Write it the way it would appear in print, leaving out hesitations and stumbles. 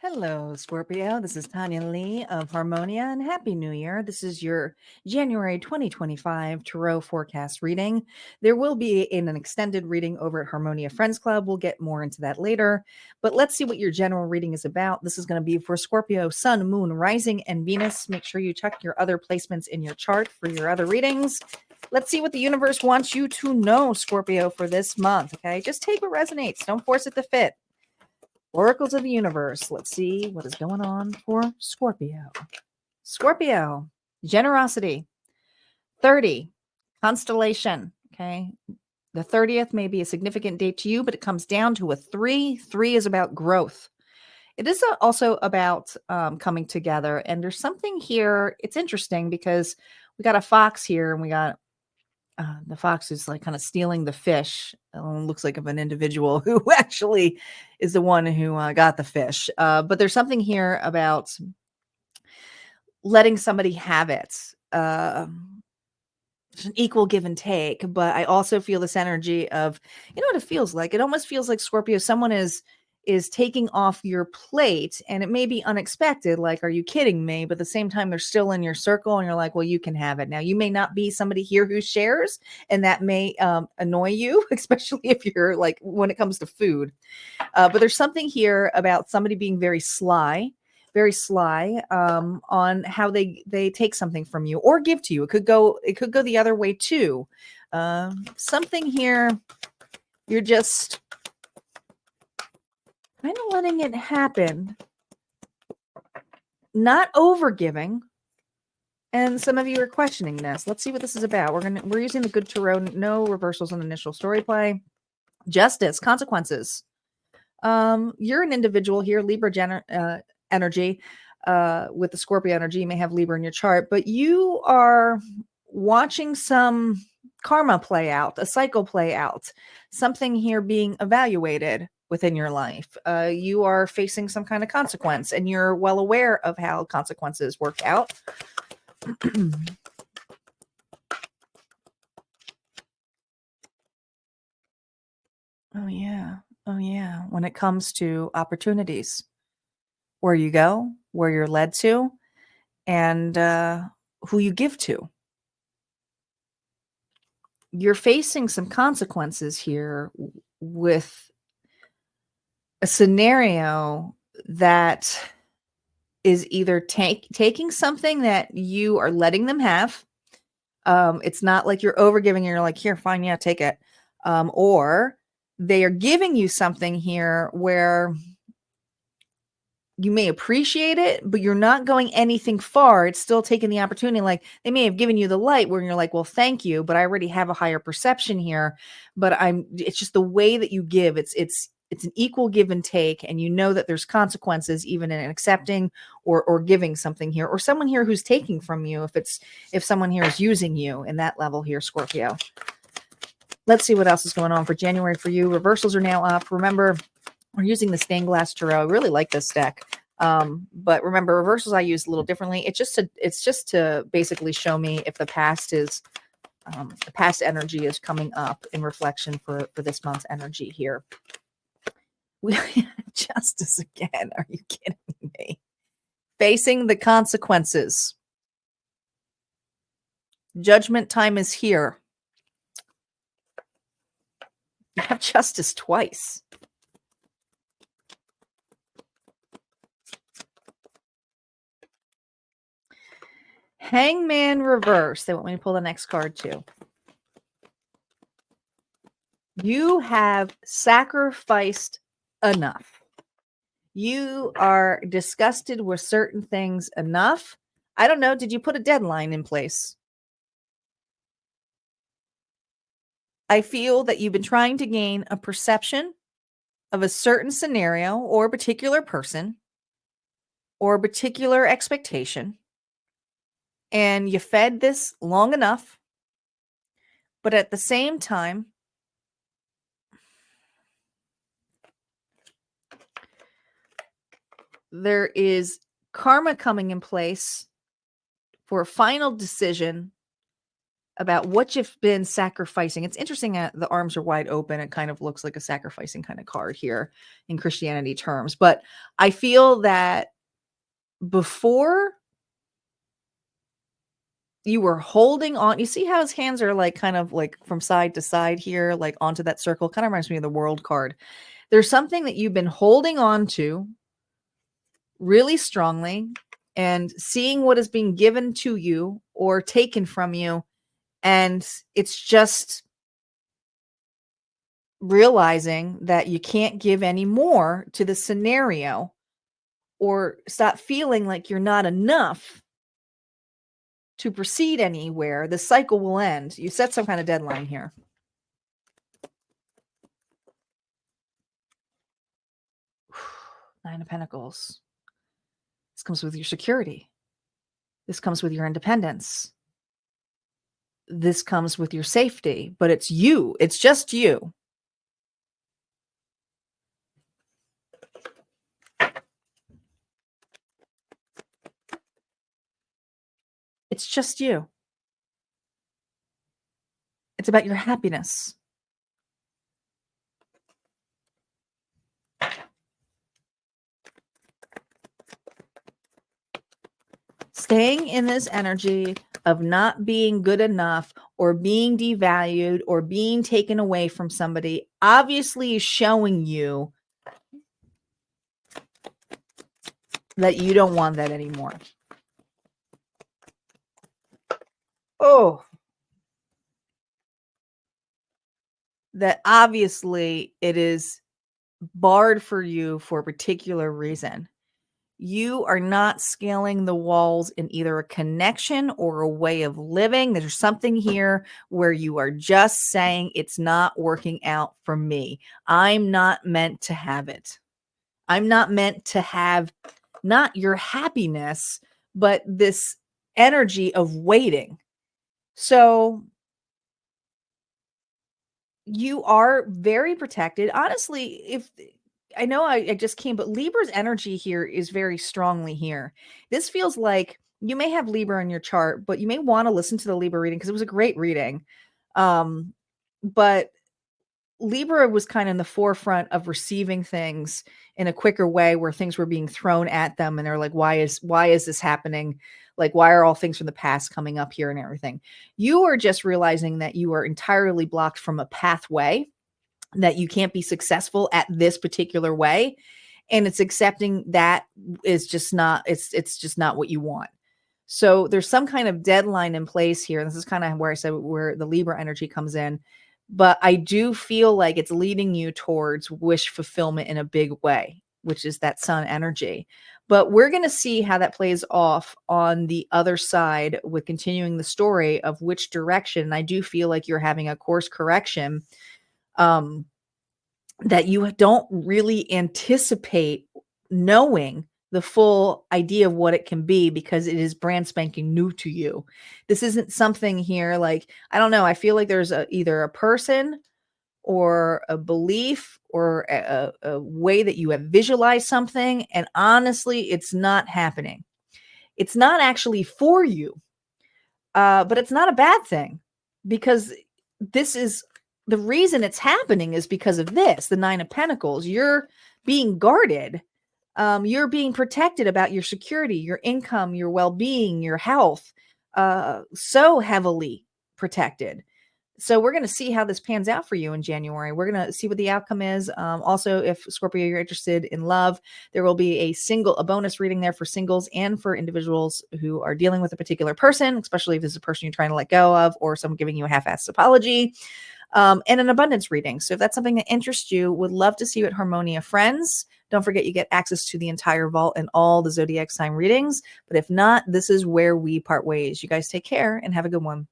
Hello, Scorpio. This is Tanya Lee of Harmonia, and Happy New Year. This is your January 2025 Tarot forecast reading. There will be an extended reading over at Harmonia Friends Club. We'll get more into that later, but let's see what your general reading is about. This is going to be for Scorpio, Sun, Moon, Rising, and Venus. Make sure you check your other placements in your chart for your other readings. Let's see what the universe wants you to know, Scorpio, for this month, okay? Just take what resonates. Don't force it to fit. Oracles of the universe. Let's see what is going on for Scorpio. Scorpio, generosity. 30, constellation. Okay. The 30th may be a significant date to you, but it comes down to a 3. 3 is about growth. It is also about coming together. And there's something here. It's interesting because we got a fox here and we got the fox is like kind of stealing the fish. Looks like of an individual who actually is the one who got the fish. But there's something here about letting somebody have it. It's an equal give and take. But I also feel this energy of, you know what it feels like? It almost feels like, Scorpio, someone is taking off your plate, and it may be unexpected, like, are you kidding me? But at the same time, they're still in your circle and you're like, well, you can have it. Now, you may not be somebody here who shares, and that may annoy you, especially if you're like, when it comes to food. But there's something here about somebody being very sly on how they take something from you or give to you. It could go the other way too. Something here, you're just kind of letting it happen, not over giving. And some of you are questioning this. Let's see what this is about. We're using the good tarot. No reversals on initial story play. Justice, consequences. You're an individual here, Libra energy. With the Scorpio energy, you may have Libra in your chart, but you are watching some karma play out, a cycle play out, something here being evaluated within your life. You are facing some kind of consequence, and you're well aware of how consequences work out. Oh yeah. When it comes to opportunities, where you go, where you're led to, and who you give to. You're facing some consequences here with a scenario that is either taking something that you are letting them have. It's not like you're overgiving and you're like, here, fine, yeah, take it. Or they are giving you something here where you may appreciate it, but you're not going anything far. It's still taking the opportunity. Like, they may have given you the light where you're like, well, thank you, but I already have a higher perception here. But it's just the way that you give. It's an equal give and take, and you know that there's consequences even in accepting or giving something here, or someone here who's taking from you. If someone here is using you in that level here, Scorpio. Let's see what else is going on for January for you. Reversals are now up. Remember, we're using the stained glass tarot. I really like this deck. But remember, reversals I use a little differently. It's just to basically show me if the past energy is coming up in reflection for this month's energy here. We have justice again. Are you kidding me? Facing the consequences. Judgment time is here. You have justice twice. Hangman reverse. They want me to pull the next card too. You have sacrificed enough. You are disgusted with certain things enough. I don't know. Did you put a deadline in place? I feel that you've been trying to gain a perception of a certain scenario or a particular person or a particular expectation. And you fed this long enough But at the same time, there is karma coming in place for a final decision about what you've been sacrificing. It's interesting that the arms are wide open. It kind of looks like a sacrificing kind of card here in Christianity terms. But I feel that before you were holding on, you see how his hands are like kind of like from side to side here, like onto that circle. Kind of reminds me of the world card. There's something that you've been holding on to really strongly and seeing what is being given to you or taken from you. And it's just realizing that you can't give any more to the scenario or stop feeling like you're not enough to proceed anywhere. The cycle will end. You set some kind of deadline here. Nine of Pentacles. This comes with your security. This comes with your independence. This comes with your safety, but it's you. It's just you. It's just you. It's about your happiness. Staying in this energy of not being good enough or being devalued or being taken away from somebody obviously is showing you that you don't want that anymore. Oh, that obviously it is barred for you for a particular reason. You are not scaling the walls in either a connection or a way of living. There's something here where you are just saying it's not working out for me. I'm not meant to have it. I'm not meant to have not your happiness, but this energy of waiting. So you are very protected. Honestly, if I know I just came, but Libra's energy here is very strongly here. This feels like you may have Libra in your chart, but you may want to listen to the Libra reading because it was a great reading. But Libra was kind of in the forefront of receiving things in a quicker way where things were being thrown at them. And they're like, why is this happening? Like, why are all things from the past coming up here and everything? You are just realizing that you are entirely blocked from a pathway, that you can't be successful at this particular way. And it's accepting that is just not, it's just not what you want. So there's some kind of deadline in place here. This is kind of where I said where the Libra energy comes in. But I do feel like it's leading you towards wish fulfillment in a big way, which is that sun energy. But we're going to see how that plays off on the other side with continuing the story of which direction. I do feel like you're having a course correction that you don't really anticipate knowing the full idea of what it can be because it is brand spanking new to you. This isn't something here like, I don't know, I feel like there's either a person or a belief or a way that you have visualized something, and honestly, it's not happening. It's not actually for you, but it's not a bad thing because this is the reason it's happening is because of this, the Nine of Pentacles. You're being guarded. You're being protected about your security, your income, your well-being, your health, so heavily protected. So we're going to see how this pans out for you in January. We're going to see what the outcome is. Also, if Scorpio, you're interested in love, there will be a bonus reading there for singles and for individuals who are dealing with a particular person, especially if this is a person you're trying to let go of or someone giving you a half-assed apology. And an abundance reading. So if that's something that interests you, would love to see you at Harmonia Friends. Don't forget you get access to the entire vault and all the zodiac sign readings. But if not, this is where we part ways. You guys take care and have a good one.